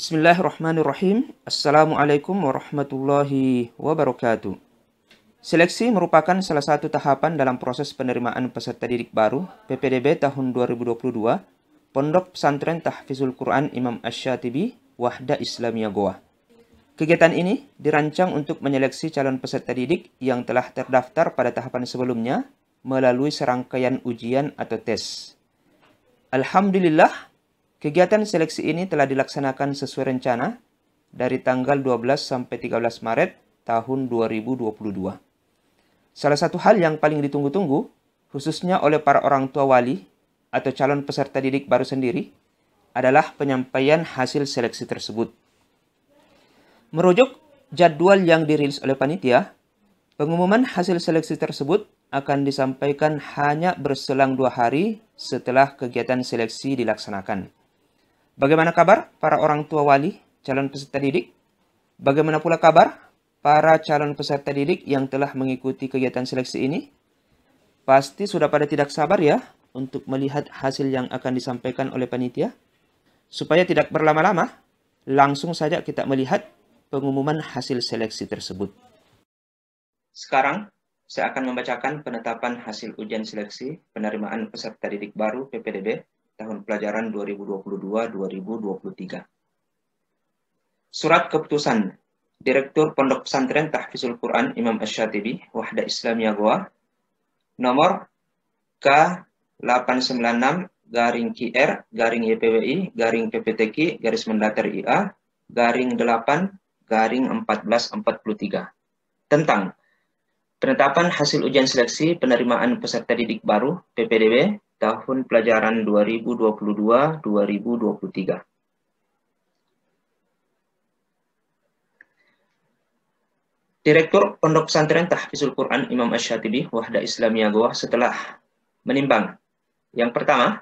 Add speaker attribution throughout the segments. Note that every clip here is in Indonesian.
Speaker 1: Bismillahirrahmanirrahim. Assalamualaikum warahmatullahi wabarakatuh. Seleksi merupakan salah satu tahapan dalam proses penerimaan peserta didik baru PPDB tahun 2022 Pondok Pesantren Tahfizul Quran Imam Asy-Syatibi Wahda Islamiyah Goa. Kegiatan ini dirancang untuk menyeleksi calon peserta didik yang telah terdaftar pada tahapan sebelumnya melalui serangkaian ujian atau tes. Alhamdulillah, kegiatan seleksi ini telah dilaksanakan sesuai rencana dari tanggal 12 sampai 13 Maret tahun 2022. Salah satu hal yang paling ditunggu-tunggu, khususnya oleh para orang tua wali atau calon peserta didik baru sendiri, adalah penyampaian hasil seleksi tersebut. Merujuk jadwal yang dirilis oleh panitia, pengumuman hasil seleksi tersebut akan disampaikan hanya berselang 2 hari setelah kegiatan seleksi dilaksanakan. Bagaimana kabar para orang tua wali calon peserta didik? Bagaimana pula kabar para calon peserta didik yang telah mengikuti kegiatan seleksi ini? Pasti sudah pada tidak sabar ya untuk melihat hasil yang akan disampaikan oleh panitia. Supaya tidak berlama-lama, langsung saja kita melihat pengumuman hasil seleksi tersebut. Sekarang, saya akan membacakan penetapan hasil ujian seleksi penerimaan peserta didik baru PPDB tahun pelajaran 2022-2023. Surat keputusan Direktur Pondok Pesantren Tahfizul Quran Imam Asy-Syatibi Wahda Islamiyah Goa nomor K869-QR-PPTQ-MendaterIA-8-1443 tentang penetapan hasil ujian seleksi penerimaan peserta didik baru PPDB tahun pelajaran 2022-2023. Direktur Pondok Pesantren Tahfizul Quran Imam Asy-Syatibi Wahda Islamiyah Goa setelah menimbang yang pertama,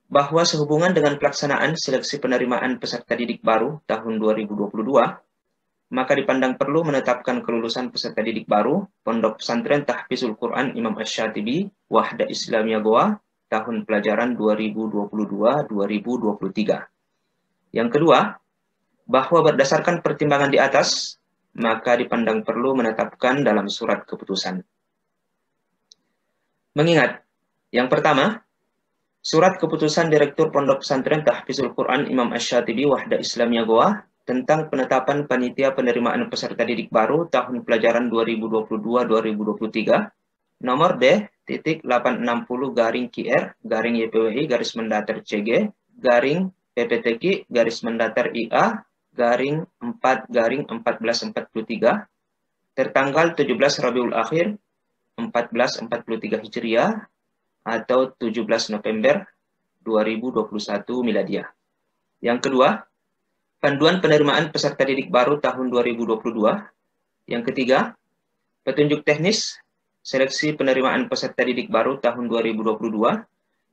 Speaker 1: bahwa sehubungan dengan pelaksanaan seleksi penerimaan peserta didik baru tahun 2022, maka dipandang perlu menetapkan kelulusan peserta didik baru Pondok Pesantren Tahfizul Quran Imam Asy-Syatibi Wahda Islamiyah Goa tahun pelajaran 2022-2023. Yang kedua, bahwa berdasarkan pertimbangan di atas, maka dipandang perlu menetapkan dalam surat keputusan. Mengingat, yang pertama, surat keputusan Direktur Pondok Pesantren Tahfizul Quran Imam Asy-Syatibi Wahda Islamiyah Goa tentang penetapan panitia penerimaan peserta didik baru tahun pelajaran 2022-2023 nomor D.860-QR-YPWI-CG PPTQ-Mendater-IA-4-1443 tertanggal 17 Rabiul Akhir 1443 Hijriah atau 17 November 2021 Miladiah. Yang kedua, panduan penerimaan peserta didik baru tahun 2022. Yang ketiga, petunjuk teknis seleksi penerimaan peserta didik baru tahun 2022.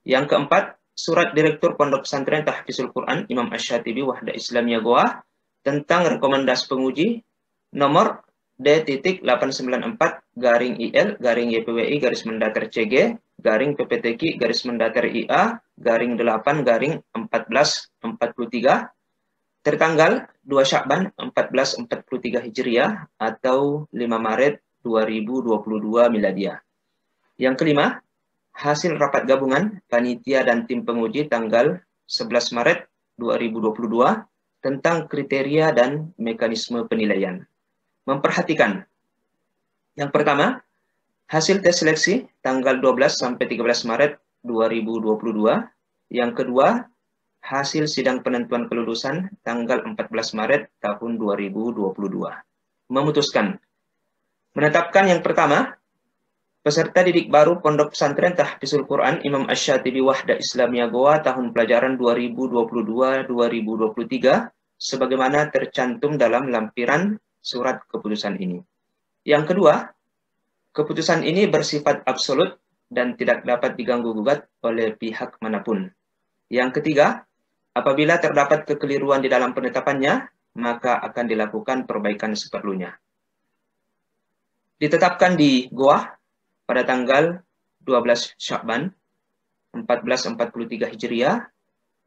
Speaker 1: Yang keempat, surat Direktur Pondok Pesantren Tahfizul Quran Imam Asy-Syatibi Wahda Islamiyah Goa tentang rekomendasi penguji nomor D.894-YPWI-CG-PPTQ-Mendater-IA-8-1443 tertanggal 2 Syakban 1443 Hijriah atau 5 Maret 2022 Miladiah. Yang kelima, hasil rapat gabungan panitia dan tim penguji tanggal 11 Maret 2022 tentang kriteria dan mekanisme penilaian. Memperhatikan, yang pertama, hasil tes seleksi tanggal 12 sampai 13 Maret 2022. Yang kedua, hasil sidang penentuan kelulusan tanggal 14 Maret tahun 2022. Memutuskan, menetapkan yang pertama, peserta didik baru Pondok Pesantren Tahfizul Quran Imam Asy-Syatibi Wahda Islamiyah Goa tahun pelajaran 2022-2023 sebagaimana tercantum dalam lampiran surat keputusan ini. Yang kedua, keputusan ini bersifat absolut dan tidak dapat diganggu-gugat oleh pihak manapun. Yang ketiga, apabila terdapat kekeliruan di dalam penetapannya, maka akan dilakukan perbaikan seperlunya. Ditetapkan di Goa pada tanggal 12 Syakban 1443 Hijriah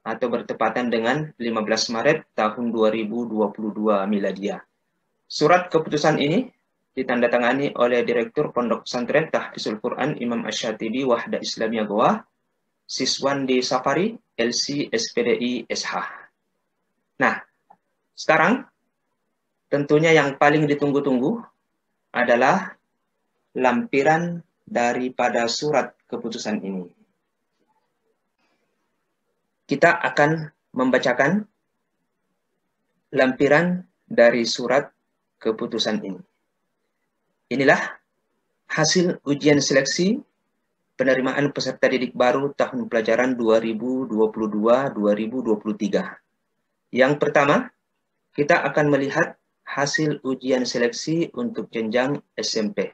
Speaker 1: atau bertepatan dengan 15 Maret tahun 2022 miladiah. Surat keputusan ini ditandatangani oleh Direktur Pondok Pesantren Tahfizul Quran Imam Asy-Syatibi Wahda Islamiyah Goa, Siswandi Safari, LC SPDI SH. Nah, sekarang tentunya yang paling ditunggu-tunggu adalah lampiran daripada surat keputusan ini. Kita akan membacakan lampiran dari surat keputusan ini. Inilah hasil ujian seleksi penerimaan peserta didik baru tahun pelajaran 2022-2023. Yang pertama, kita akan melihat hasil ujian seleksi untuk jenjang SMP.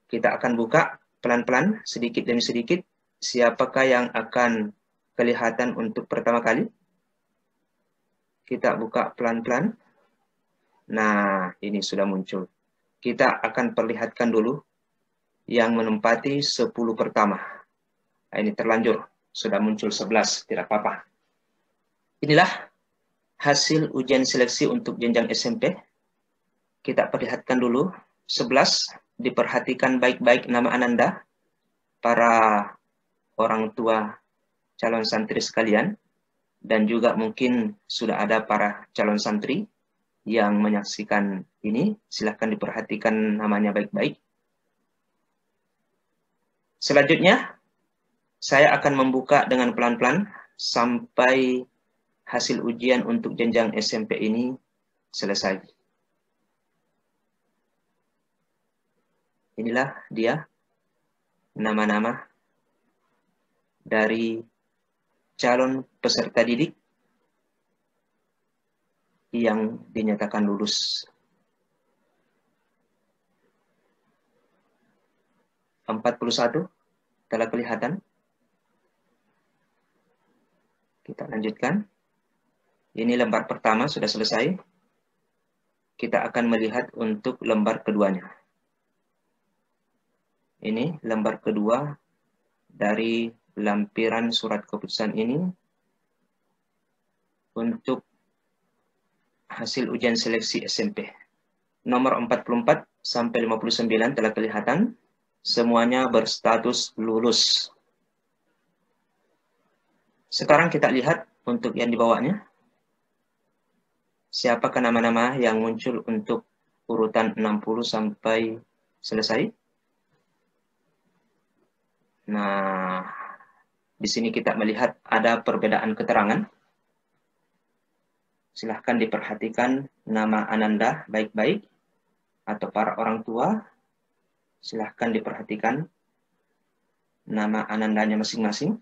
Speaker 1: Kita akan buka pelan-pelan, sedikit demi sedikit, siapakah yang akan kelihatan untuk pertama kali. Kita buka pelan-pelan. Nah, ini sudah muncul. Kita akan perlihatkan dulu yang menempati 10 pertama. Nah, ini terlanjur, sudah muncul 11, tidak apa-apa. Inilah hasil ujian seleksi untuk jenjang SMP. Kita perlihatkan dulu, 11, diperhatikan baik-baik nama Ananda, para orang tua calon santri sekalian, dan juga mungkin sudah ada para calon santri yang menyaksikan ini. Silahkan diperhatikan namanya baik-baik. Selanjutnya, saya akan membuka dengan pelan-pelan sampai hasil ujian untuk jenjang SMP ini selesai. Inilah dia nama-nama dari calon peserta didik yang dinyatakan lulus. 41 telah kelihatan. Kita lanjutkan. Ini lembar pertama sudah selesai. Kita akan melihat untuk lembar keduanya. Ini lembar kedua dari lampiran surat keputusan ini untuk hasil ujian seleksi SMP. Nomor 44 sampai 59 telah kelihatan. Semuanya berstatus lulus. Sekarang kita lihat untuk yang di bawahnya. Siapakah nama-nama yang muncul untuk urutan 60 sampai selesai? Nah, di sini kita melihat ada perbedaan keterangan. Silahkan diperhatikan nama Ananda baik-baik, atau para orang tua. Silahkan diperhatikan nama Anandanya masing-masing.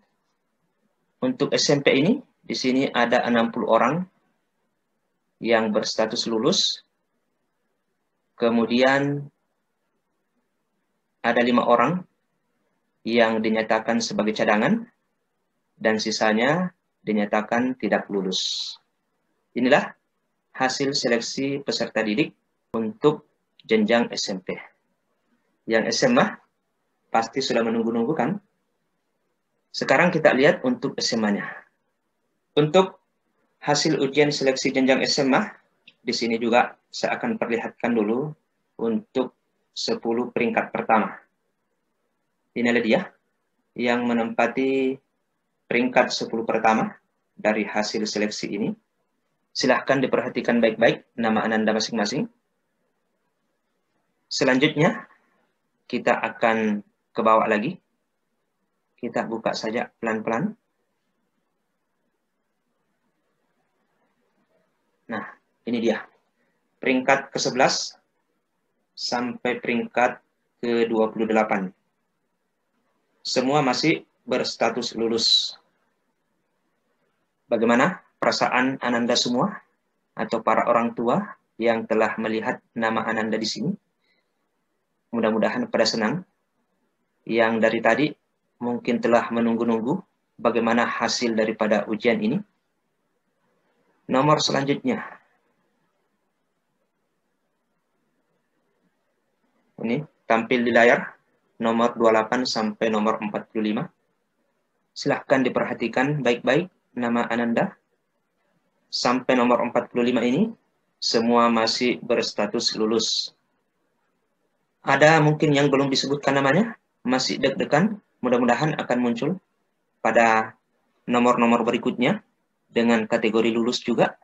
Speaker 1: Untuk SMP ini, di sini ada 60 orang yang berstatus lulus. Kemudian ada 5 orang yang dinyatakan sebagai cadangan, dan sisanya dinyatakan tidak lulus. Inilah hasil seleksi peserta didik untuk jenjang SMP. Yang SMA pasti sudah menunggu-nunggu kan? Sekarang kita lihat untuk SMA-nya. Untuk hasil ujian seleksi jenjang SMA, di sini juga saya akan perlihatkan dulu untuk 10 peringkat pertama. Inilah dia yang menempati peringkat 10 pertama dari hasil seleksi ini. Silahkan diperhatikan baik-baik nama Ananda masing-masing. Selanjutnya, kita akan ke bawah lagi. Kita buka saja pelan-pelan. Nah, ini dia. Peringkat ke-11 sampai peringkat ke-28. Semua masih berstatus lulus. Bagaimana perasaan Ananda semua atau para orang tua yang telah melihat nama Ananda di sini? Mudah-mudahan pada senang. Yang dari tadi mungkin telah menunggu-nunggu bagaimana hasil daripada ujian ini. Nomor selanjutnya. Ini tampil di layar. Nomor 28 sampai nomor 45. Silahkan diperhatikan baik-baik nama Ananda sampai nomor 45 ini semua masih berstatus lulus. Ada mungkin yang belum disebutkan namanya, masih deg-degan, mudah-mudahan akan muncul pada nomor-nomor berikutnya dengan kategori lulus juga.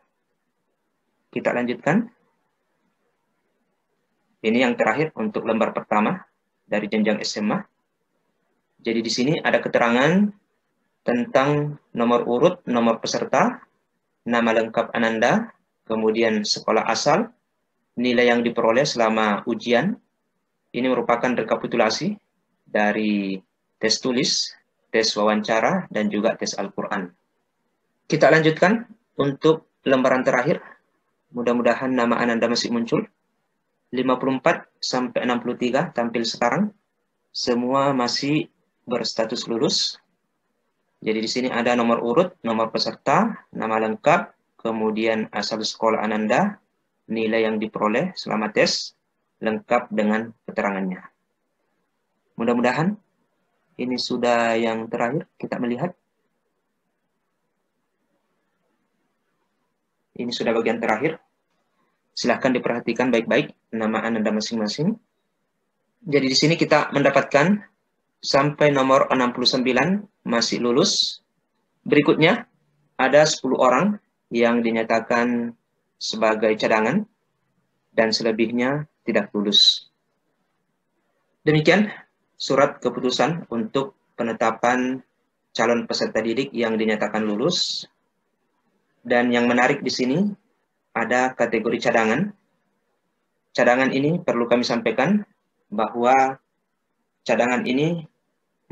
Speaker 1: Kita lanjutkan. Ini yang terakhir untuk lembar pertama dari jenjang SMA. Jadi di sini ada keterangan tentang nomor urut, nomor peserta, nama lengkap Ananda, kemudian sekolah asal, nilai yang diperoleh selama ujian. Ini merupakan rekapitulasi dari tes tulis, tes wawancara, dan juga tes Al-Quran. Kita lanjutkan untuk lembaran terakhir. Mudah-mudahan nama Ananda masih muncul. 54 sampai 63 tampil sekarang. Semua masih berstatus lulus. Jadi di sini ada nomor urut, nomor peserta, nama lengkap, kemudian asal sekolah Ananda, nilai yang diperoleh selama tes, lengkap dengan keterangannya. Mudah-mudahan ini sudah yang terakhir kita melihat. Ini sudah bagian terakhir. Silahkan diperhatikan baik-baik nama Ananda masing-masing. Jadi di sini kita mendapatkan sampai nomor 69 masih lulus. Berikutnya ada 10 orang yang dinyatakan sebagai cadangan dan selebihnya tidak lulus. Demikian surat keputusan untuk penetapan calon peserta didik yang dinyatakan lulus. Dan yang menarik di sini ada kategori cadangan. Cadangan ini perlu kami sampaikan bahwa cadangan ini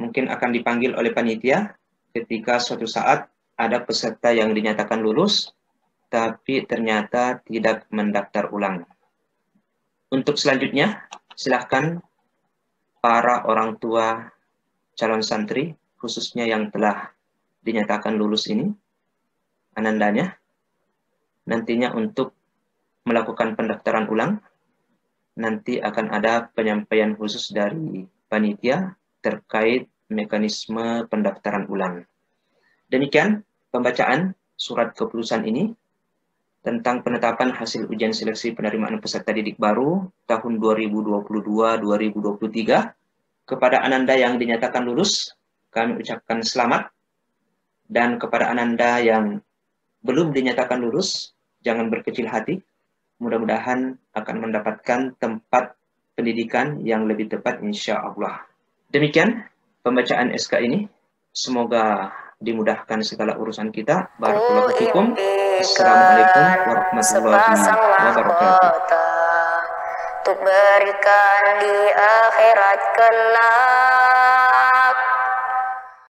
Speaker 1: mungkin akan dipanggil oleh panitia ketika suatu saat ada peserta yang dinyatakan lulus, tapi ternyata tidak mendaftar ulang. Untuk selanjutnya, silahkan para orang tua calon santri, khususnya yang telah dinyatakan lulus ini, Anandanya, nantinya untuk melakukan pendaftaran ulang, nanti akan ada penyampaian khusus dari panitia terkait mekanisme pendaftaran ulang. Demikian pembacaan surat keputusan ini tentang penetapan hasil ujian seleksi penerimaan peserta didik baru tahun 2022-2023. Kepada Ananda yang dinyatakan lulus, kami ucapkan selamat. Dan kepada Ananda yang belum dinyatakan lulus, jangan berkecil hati. Mudah-mudahan akan mendapatkan tempat pendidikan yang lebih tepat insya Allah. Demikian pembacaan SK ini. Semoga dimudahkan segala urusan kita. Barakallahu fikum. Assalamualaikum warahmatullahi wabarakatuh.
Speaker 2: Untuk berikan di akhirat kelak.